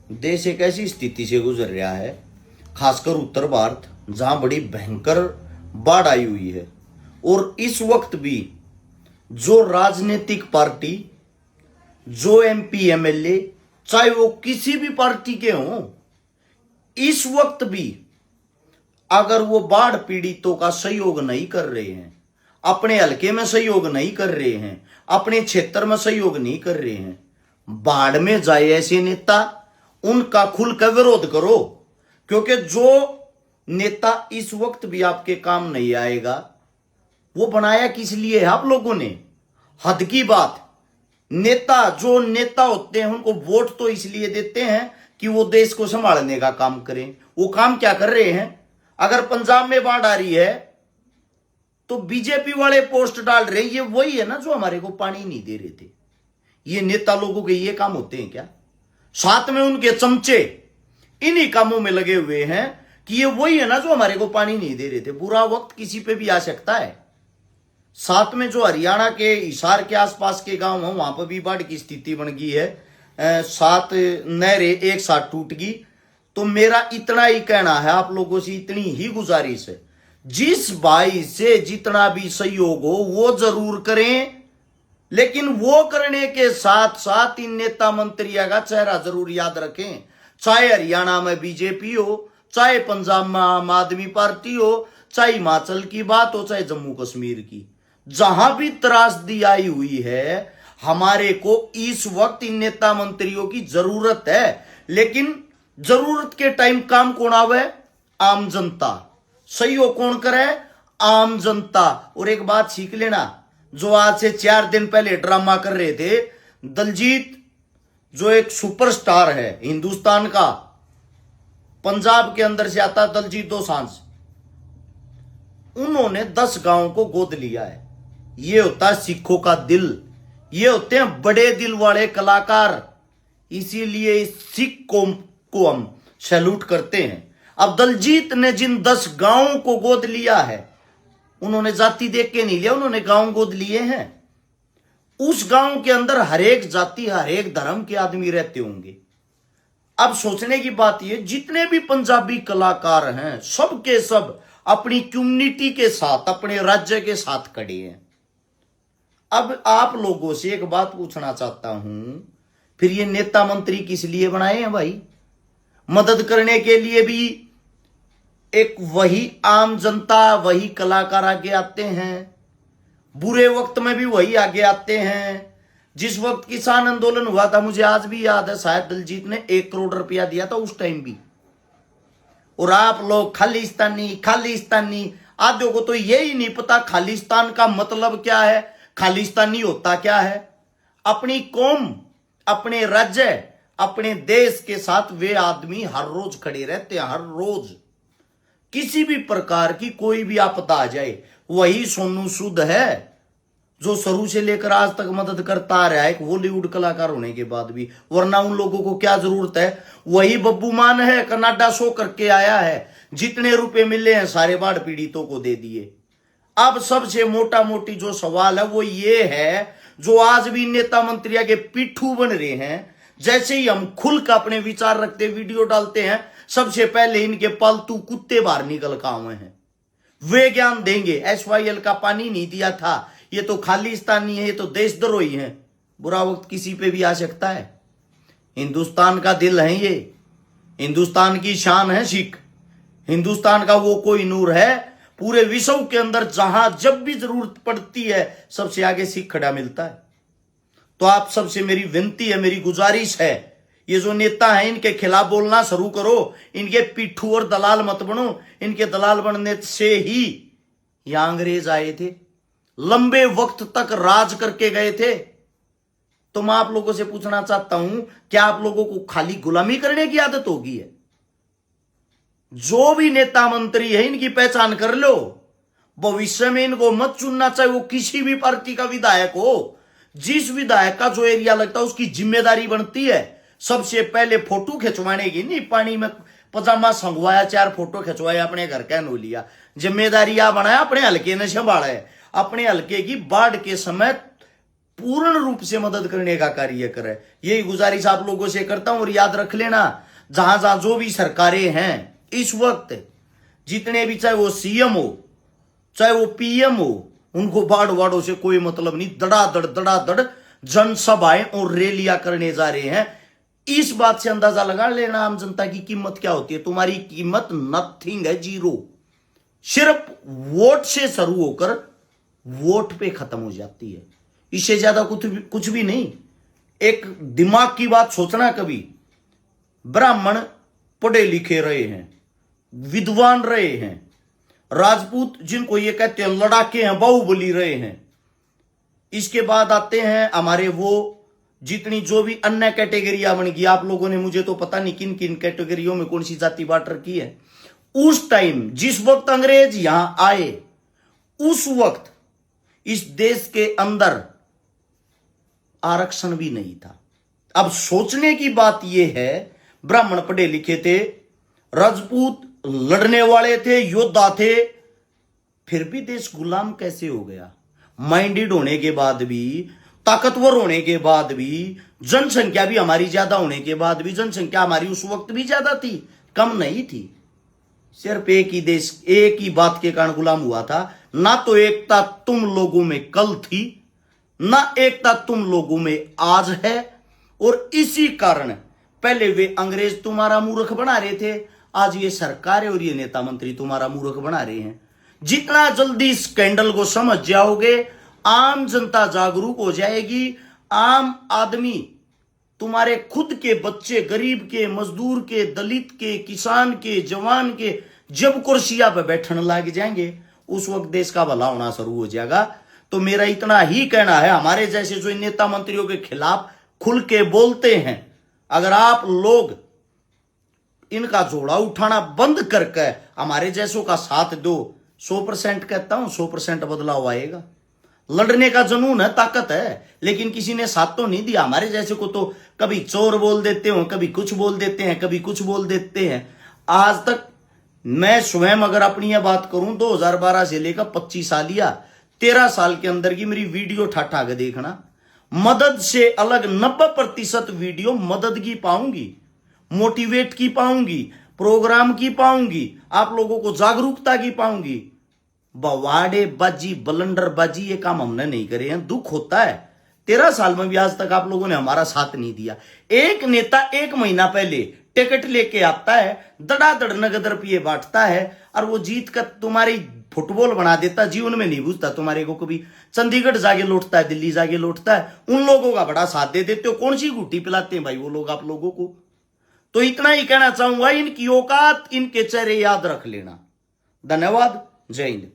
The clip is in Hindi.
देश एक ऐसी स्थिति से गुजर रहा है, खासकर उत्तर भारत, जहां बड़ी भयंकर बाढ़ आई हुई है। और इस वक्त भी जो राजनीतिक पार्टी, जो एमपी एमएलए, चाहे वो किसी भी पार्टी के हों, इस वक्त भी अगर वो बाढ़ पीड़ितों का सहयोग नहीं कर रहे हैं, अपने हलके में सहयोग नहीं कर रहे हैं, अपने क्षेत्र में सहयोग नहीं कर रहे हैं, बाढ़ में जाए ऐसे नेता, उनका खुलकर विरोध करो। क्योंकि जो नेता इस वक्त भी आपके काम नहीं आएगा, वो बनाया किस लिए है आप लोगों ने? हद की बात। नेता, जो नेता होते हैं, उनको वोट तो इसलिए देते हैं कि वो देश को संभालने का काम करें। वो काम क्या कर रहे हैं? अगर पंजाब में बाढ़ आ रही है तो बीजेपी वाले पोस्ट डाल रहे हैं, ये वही है ना जो हमारे को पानी नहीं दे रहे थे। ये नेता लोगों के ये काम होते हैं क्या? साथ में उनके चमचे इन्हीं कामों में लगे हुए हैं कि ये वही है ना जो हमारे को पानी नहीं दे रहे थे। बुरा वक्त किसी पे भी आ सकता है। साथ में जो हरियाणा के हिसार के आसपास के गांव हैं, वहां पर भी बाढ़ की स्थिति बन गई है। 7 नहरें एक साथ टूट गई। तो मेरा इतना ही कहना है आप लोगों से, इतनी ही गुजारिश है, जिस भाई से जितना भी सहयोग हो वो जरूर करें, लेकिन वो करने के साथ साथ इन नेता मंत्रियों का चेहरा जरूर याद रखें। चाहे हरियाणा में बीजेपी हो, चाहे पंजाब में आम आदमी पार्टी हो, चाहे हिमाचल की बात हो, चाहे जम्मू कश्मीर की, जहां भी त्रासदी आई हुई है, हमारे को इस वक्त इन नेता मंत्रियों की जरूरत है। लेकिन जरूरत के टाइम काम कौन आवे? आम जनता। सहयोग कौन करे? आम जनता। और एक बात सीख लेना, जो आज से 4 दिन पहले ड्रामा कर रहे थे, दलजीत जो एक सुपरस्टार है हिंदुस्तान का, पंजाब के अंदर से आता दलजीत दोसांझ, उन्होंने 10 गांवों को गोद लिया है। ये होता है सिखों का दिल, ये होते हैं बड़े दिल वाले कलाकार। इसीलिए सिख कौम को हम सैल्यूट करते हैं। अब दलजीत ने जिन 10 गांवों को गोद लिया है, उन्होंने जाति देख के नहीं लिया, उन्होंने गांव गोद लिए हैं। उस गांव के अंदर हर एक जाति, हर एक धर्म के आदमी रहते होंगे। अब सोचने की बात यह, जितने भी पंजाबी कलाकार हैं, सब के सब अपनी कम्युनिटी के साथ, अपने राज्य के साथ खड़े हैं। अब आप लोगों से एक बात पूछना चाहता हूं, फिर ये नेता मंत्री किस लिए बनाए हैं भाई? मदद करने के लिए भी एक वही आम जनता, वही कलाकार आगे आते हैं, बुरे वक्त में भी वही आगे आते हैं। जिस वक्त किसान आंदोलन हुआ था, मुझे आज भी याद है, शायद दलजीत ने 1 करोड़ रुपया दिया था उस टाइम भी। और आप लोग खालिस्तानी खालिस्तानी, आधे को तो यही नहीं पता खालिस्तान का मतलब क्या है, खालिस्तानी होता क्या है। अपनी कौम, अपने राज्य, अपने देश के साथ वे आदमी हर रोज खड़े रहते हैं। हर रोज किसी भी प्रकार की कोई भी आपदा आ जाए, वही सोनू सूद है जो शुरू से लेकर आज तक मदद करता आ रहा है, एक बॉलीवुड कलाकार होने के बाद भी। वरना उन लोगों को क्या जरूरत है? वही बब्बू मान है, कनाडा शो करके आया है, जितने रुपए मिले हैं सारे बाढ़ पीड़ितों को दे दिए। अब सबसे मोटा मोटी जो सवाल है वो ये है, जो आज भी नेता मंत्रियों के पिट्ठू बन रहे हैं, जैसे ही हम खुल कर अपने विचार रखते वीडियो डालते हैं, सबसे पहले इनके पालतू कुत्ते बाहर निकल कर आए हैं। वे ज्ञान देंगे SYL का पानी नहीं दिया था, ये तो खालिस्तानी है, ये तो देशद्रोही है। बुरा वक्त किसी पे भी आ सकता है। हिंदुस्तान का दिल है ये, हिंदुस्तान की शान है सिख, हिंदुस्तान का वो कोई नूर है। पूरे विश्व के अंदर जहां जब भी जरूरत पड़ती है, सबसे आगे सिख खड़ा मिलता है। तो आप सबसे मेरी विनती है, मेरी गुजारिश है, ये जो नेता हैं इनके खिलाफ बोलना शुरू करो। इनके पिट्ठू और दलाल मत बनो। इनके दलाल बनने से ही यहां अंग्रेज आए थे, लंबे वक्त तक राज करके गए थे। तो मैं आप लोगों से पूछना चाहता हूं, क्या आप लोगों को खाली गुलामी करने की आदत होगी है? जो भी नेता मंत्री है, इनकी पहचान कर लो। भविष्य में इनको मत चुनना, चाहे वो किसी भी पार्टी का विधायक हो। जिस विधायक का जो एरिया लगता है, उसकी जिम्मेदारी बनती है सबसे पहले फोटो खिंचवाने की। नहीं पानी में पजामा संगवाया, 4 फोटो खिंचवाया, अपने घर का नो लिया। जिम्मेदारी बनाया, अपने हल्के ने संभाला है। अपने हल्के की बाढ़ के समय पूर्ण रूप से मदद करने का कार्य करे। यही गुजारिश आप लोगों से करता हूं। और याद रख लेना, जहां जहां जो भी सरकारें हैं इस वक्त, जितने भी, चाहे वो सीएम हो चाहे वो पीएम हो, उनको बाढ़ वाड़ों से कोई मतलब नहीं। दड़ादड़ जनसभाएं और रैलियां करने जा रहे हैं। इस बात से अंदाजा लगा लेना आम जनता की कीमत क्या होती है। तुम्हारी कीमत नथिंग है, जीरो। सिर्फ वोट से शुरू होकर वोट पे खत्म हो जाती है, इससे ज्यादा कुछ भी नहीं। एक दिमाग की बात सोचना कभी, ब्राह्मण पढ़े लिखे रहे हैं, विद्वान रहे हैं, राजपूत जिनको ये कहते हैं लड़ाके हैं, बाहुबली रहे हैं। इसके बाद आते हैं हमारे वो जितनी जो भी अन्य कैटेगरियां बन गई। आप लोगों ने, मुझे तो पता नहीं किन किन कैटेगरियों में कौन सी जाति बांट रखी है। उस टाइम जिस वक्त अंग्रेज यहां आए, उस वक्त इस देश के अंदर आरक्षण भी नहीं था। अब सोचने की बात यह है, ब्राह्मण पढ़े लिखे थे, राजपूत लड़ने वाले थे, योद्धा थे, फिर भी देश गुलाम कैसे हो गया? माइंडेड होने के बाद भी, ताकतवर होने के बाद भी, जनसंख्या भी हमारी ज्यादा होने के बाद भी, जनसंख्या हमारी उस वक्त भी ज्यादा थी, कम नहीं थी। सिर्फ एक ही देश, एक ही बात के कारण गुलाम हुआ था। ना तो एकता तुम लोगों में कल थी, ना एकता तुम लोगों में आज है। और इसी कारण पहले वे अंग्रेज तुम्हारा मूर्ख बना रहे थे, आज ये सरकार और ये नेता मंत्री तुम्हारा मूर्ख बना रहे हैं। जितना जल्दी स्कैंडल को समझ जाओगे, आम जनता जागरूक हो जाएगी। आम आदमी, तुम्हारे खुद के बच्चे, गरीब के, मजदूर के, दलित के, किसान के, जवान के, जब कुर्सियां पर बैठने लग जाएंगे, उस वक्त देश का भला होना शुरू हो जाएगा। तो मेरा इतना ही कहना है, हमारे जैसे जो नेता मंत्रियों के खिलाफ खुल के बोलते हैं, अगर आप लोग इनका जोड़ा उठाना बंद करके हमारे जैसों का साथ दो, 100% कहता हूं 100% बदलाव आएगा। लड़ने का जुनून है, ताकत है, लेकिन किसी ने साथ तो नहीं दिया। हमारे जैसे को तो कभी चोर बोल देते हो, कभी कुछ बोल देते हैं, कभी कुछ बोल देते हैं। आज तक मैं स्वयं अगर अपनी यह बात करूं, 2012 से लेकर 25 साल या 13 साल के अंदर की मेरी वीडियो ठाठा के देखना, मदद से अलग 90% वीडियो मदद की पाऊंगी, मोटिवेट की पाऊंगी, प्रोग्राम की पाऊंगी, आप लोगों को जागरूकता की पाऊंगी। बवाड़े बाजी, बलंडर बाजी, ये काम हमने नहीं करे हैं। दुख होता है, 13 साल में भी आज तक आप लोगों ने हमारा साथ नहीं दिया। एक नेता 1 महीना पहले टिकट लेके आता है, दड़ादड़ नगद रुपये बांटता है, और वो जीत कर तुम्हारी फुटबॉल बना देता। जीवन में नहीं बुझता तुम्हारे को, कभी चंडीगढ़ जाके लौटता है, दिल्ली जाके लौटता है। उन लोगों का बड़ा साथ दे देते हो। कौन सी गुट्टी पिलाते हैं भाई वो लोग आप लोगों को? तो इतना ही कहना चाहूंगा, इनकी औकात, इनके चेहरे याद रख लेना। धन्यवाद, जय हिंद।